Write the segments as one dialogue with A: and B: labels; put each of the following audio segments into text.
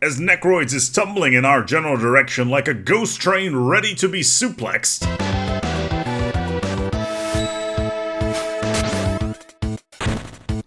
A: As Necroids is tumbling in our general direction like a ghost train ready to be suplexed.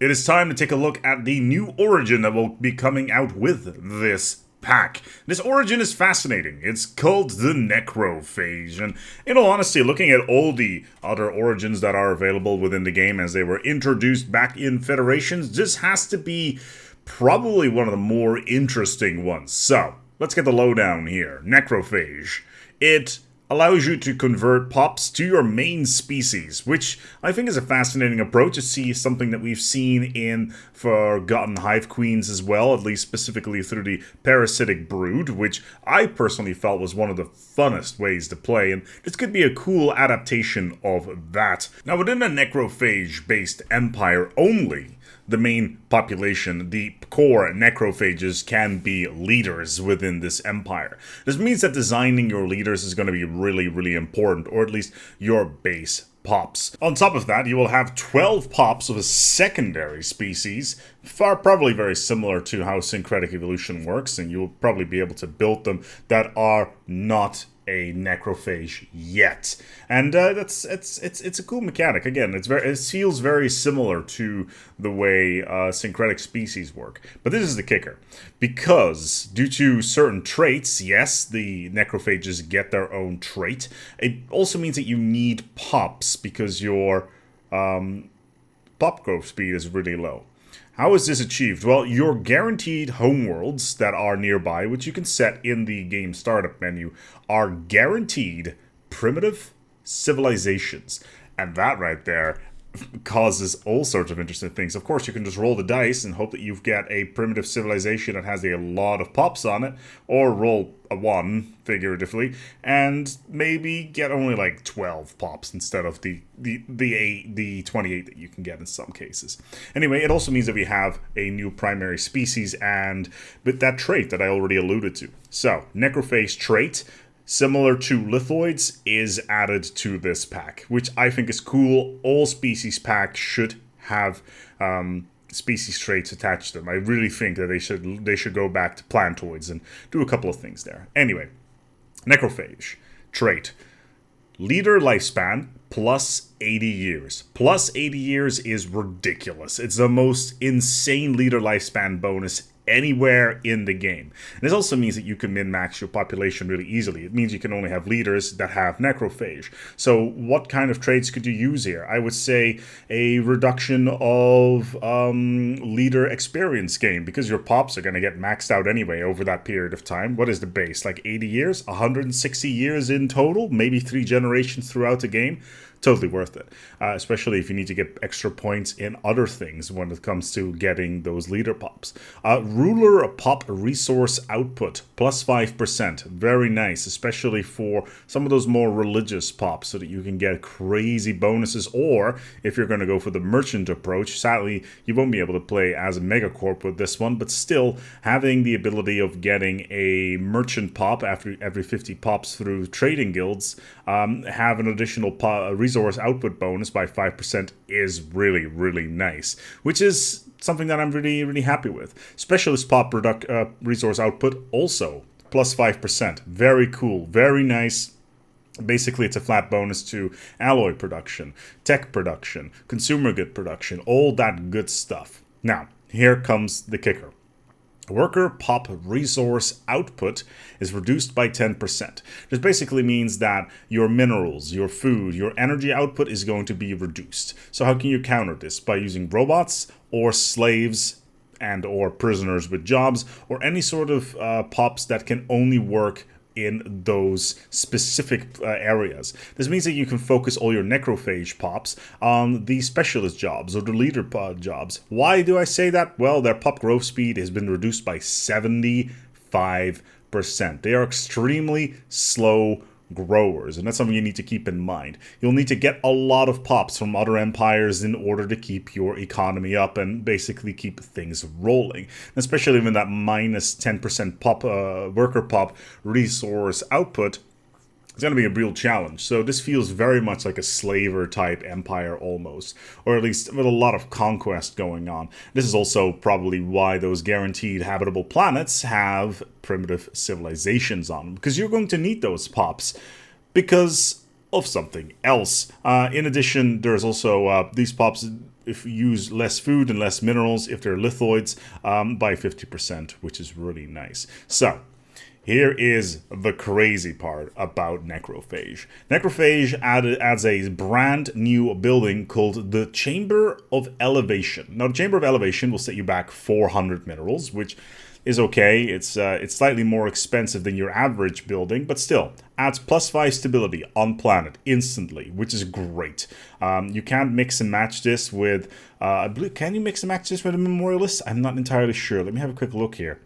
A: It is time to take a look at the new origin that will be coming out with this pack. This origin is fascinating. It's called the Necrophage, and in all honesty, looking at all the other origins that are available within the game as they were introduced back in Federations, this has to be probably one of the more interesting ones. So, let's get the lowdown here. Necrophage. It allows you to convert pops to your main species, which I think is a fascinating approach. To see something that we've seen in Forgotten Hive Queens as well, at least specifically through the Parasitic Brood, which I personally felt was one of the funnest ways to play, and this could be a cool adaptation of that. Now, within a Necrophage-based empire only, the main population, the core necrophages, can be leaders within this empire. This means that designing your leaders is going to be really important, or at least your base pops. On top of that, you will have 12 pops of a secondary species, probably very similar to how syncretic evolution works, and you'll probably be able to build them that are not a necrophage yet, and it's a cool mechanic. Again, it feels very similar to the way syncretic species work. But this is the kicker, because due to certain traits, yes, the necrophages get their own trait. It also means that you need pops because your pop growth speed is really low. How is this achieved? Well, your guaranteed homeworlds that are nearby, which you can set in the game startup menu, are guaranteed primitive civilizations. And that right there causes all sorts of interesting things. Of course, you can just roll the dice and hope that you get a primitive civilization that has a lot of pops on it, or roll a 1, figuratively, and maybe get only like 12 pops instead of the 28 that you can get in some cases. Anyway, it also means that we have a new primary species, and with that trait that I already alluded to. So, Necrophage trait, similar to Lithoids, is added to this pack, which I think is cool. All species packs should have species traits attached to them. I really think that they should go back to plantoids and do a couple of things there. Anyway, Necrophage trait. Leader lifespan plus 80 years. Plus 80 years is ridiculous. It's the most insane leader lifespan bonus anywhere in the game. And this also means that you can min-max your population really easily. It means you can only have leaders that have necrophage. So what kind of traits could you use here? I would say a reduction of leader experience gain, because your pops are going to get maxed out anyway over that period of time. What is the base? Like 80 years? 160 years in total? Maybe 3 generations throughout the game? Totally worth it, especially if you need to get extra points in other things when it comes to getting those leader pops. Ruler pop resource output, plus 5%. Very nice, especially for some of those more religious pops, so that you can get crazy bonuses, or if you're going to go for the merchant approach. Sadly, you won't be able to play as a megacorp with this one, but still having the ability of getting a merchant pop after every 50 pops through trading guilds, have an additional resource output bonus by 5% is really nice, which is something that I'm really happy with. Specialist pop resource output also plus 5%. Very cool, very nice. Basically, it's a flat bonus to alloy production, tech production, consumer good production, all that good stuff. Now, here comes the kicker. Worker pop resource output is reduced by 10%. This basically means that your minerals, your food, your energy output is going to be reduced. So how can you counter this? By using robots or slaves and or prisoners with jobs, or any sort of pops that can only work in those specific areas. This means that you can focus all your necrophage pops on the specialist jobs or the leader jobs. Why do I say that? Well, their pop growth speed has been reduced by 75%. They are extremely slow growers, and that's something you need to keep in mind. You'll need to get a lot of pops from other empires in order to keep your economy up and basically keep things rolling, especially when that minus 10% pop worker pop resource output. It's going to be a real challenge. So this feels very much like a slaver type empire almost, or at least with a lot of conquest going on. This is also probably why those guaranteed habitable planets have primitive civilizations on them, because you're going to need those pops because of something else. In addition, there's also these pops if you use less food and less minerals if they're lithoids by 50%, which is really nice. So here is the crazy part about Necrophage. Necrophage adds a brand new building called the Chamber of Elevation. Now, the Chamber of Elevation will set you back 400 minerals, which is okay. It's slightly more expensive than your average building, but still adds +5 stability on planet instantly, which is great. You can't mix and match this with, I believe, can you mix and match this with a memorialist? I'm not entirely sure. Let me have a quick look here.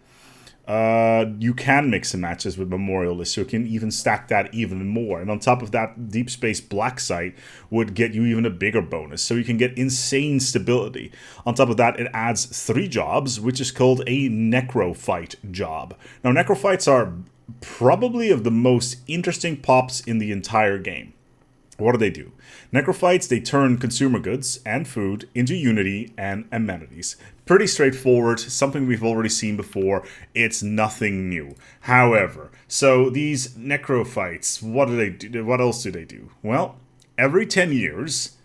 A: You can mix and match this with memorialist, so you can even stack that even more. And on top of that, Deep Space Black Site would get you even a bigger bonus, so you can get insane stability. On top of that, it adds 3 jobs, which is called a Necrophyte job. Now, Necrophytes are probably of the most interesting pops in the entire game. What do? Necrophytes, they turn consumer goods and food into unity and amenities. Pretty straightforward, something we've already seen before. It's nothing new. However, so these Necrophytes, what do they do? What else do they do? Well, every 10 years,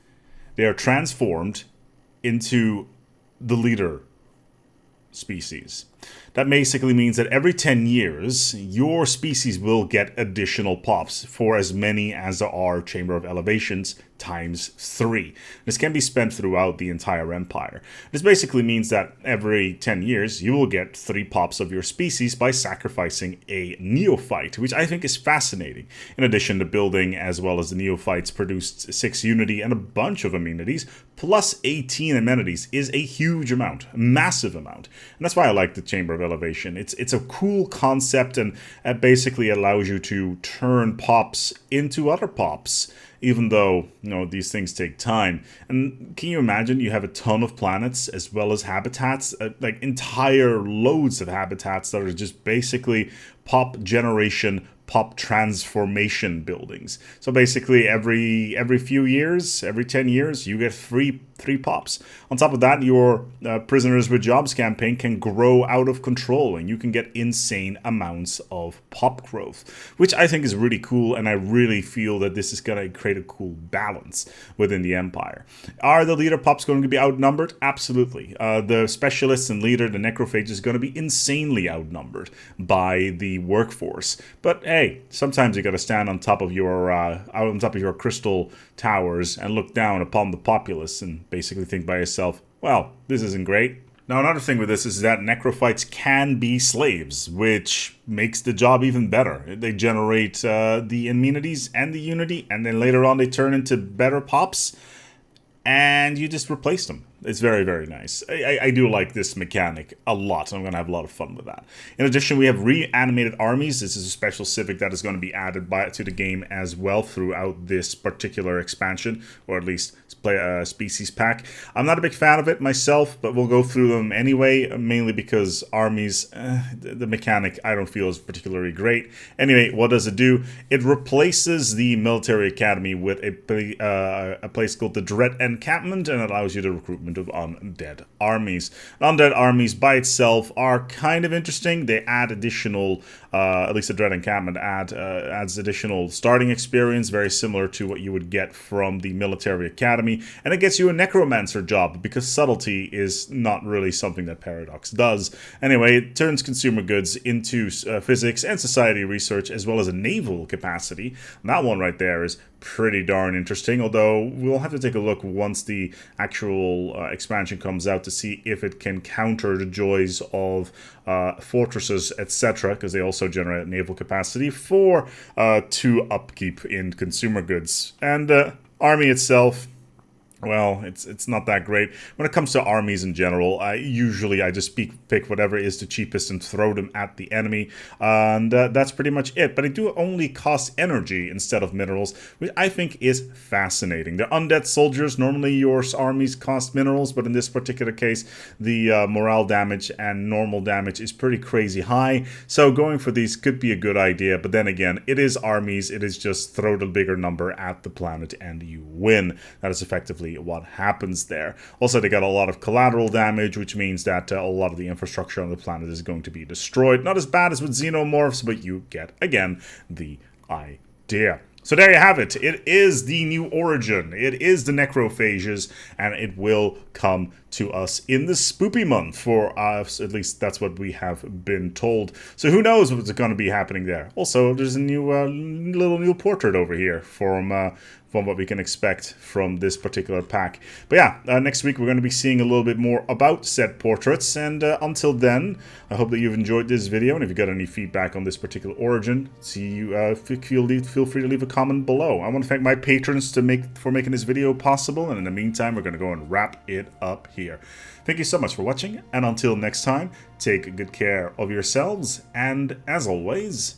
A: they are transformed into the leader species. That basically means that every 10 years, your species will get additional pops for as many as there are Chamber of Elevations times 3. This can be spent throughout the entire empire. This basically means that every 10 years, you will get 3 pops of your species by sacrificing a neophyte, which I think is fascinating. In addition, the building as well as the neophytes produced 6 unity and a bunch of amenities, plus 18 amenities is a huge amount, a massive amount. And that's why I like the Chamber of Elevation. It's a cool concept, and it basically allows you to turn pops into other pops, even though, you know, these things take time. And can you imagine you have a ton of planets as well as habitats, like entire loads of habitats that are just basically pop generation, pop transformation buildings. So basically every few years, every 10 years, you get three pops. On top of that, your Prisoners with Jobs campaign can grow out of control, and you can get insane amounts of pop growth, which I think is really cool, and I really feel that this is going to create a cool balance within the Empire. Are the leader pops going to be outnumbered? Absolutely. The specialists and leader, the Necrophage, is going to be insanely outnumbered by the workforce. But hey, sometimes you got to stand on top of your crystal towers and look down upon the populace and basically think by yourself, well, this isn't great. Now, another thing with this is that Necrophytes can be slaves, which makes the job even better. They generate the amenities and the unity, and then later on they turn into better pops, and you just replace them. It's very, very nice. I do like this mechanic a lot. I'm going to have a lot of fun with that. In addition, we have reanimated armies. This is a special civic that is going to be added to the game as well throughout this particular expansion, or at least species pack. I'm not a big fan of it myself, but we'll go through them anyway, mainly because armies, the mechanic I don't feel is particularly great. Anyway, what does it do? It replaces the military academy with a place called the Dread Encampment, and allows you to recruitment of undead armies. Undead armies by itself are kind of interesting. They add additional, at least the Dread Encampment adds additional starting experience, very similar to what you would get from the military academy, and it gets you a necromancer job because subtlety is not really something that Paradox does. Anyway, it turns consumer goods into physics and society research, as well as a naval capacity. And that one right there is pretty darn interesting, although we'll have to take a look once the actual expansion comes out to see if it can counter the joys of fortresses, etc., because they also generate naval capacity for 2 upkeep in consumer goods. And army itself, well, it's not that great. When it comes to armies in general, I just pick whatever is the cheapest and throw them at the enemy, and that's pretty much it. But they do only cost energy instead of minerals, which I think is fascinating. The undead soldiers, normally your armies cost minerals, but in this particular case, the morale damage and normal damage is pretty crazy high, so going for these could be a good idea. But then again, it is armies, it is just throw the bigger number at the planet and you win. That is effectively what happens there. Also, they got a lot of collateral damage, which means that a lot of the infrastructure on the planet is going to be destroyed. Not as bad as with xenomorphs, but you get, again, the idea. So there you have it. It is the new origin. It is the Necrophages, and it will come to us in the spoopy month for us. At least that's what we have been told. So who knows what's going to be happening there. Also, there's a new little new portrait over here from what we can expect from this particular pack. But yeah, next week we're going to be seeing a little bit more about said portraits, and until then, I hope that you've enjoyed this video, and if you've got any feedback on this particular origin, feel free to leave a comment below. I want to thank my patrons for making this video possible, and in the meantime, we're going to go and wrap it up here. Thank you so much for watching, and until next time, take good care of yourselves, and as always,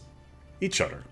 A: each other.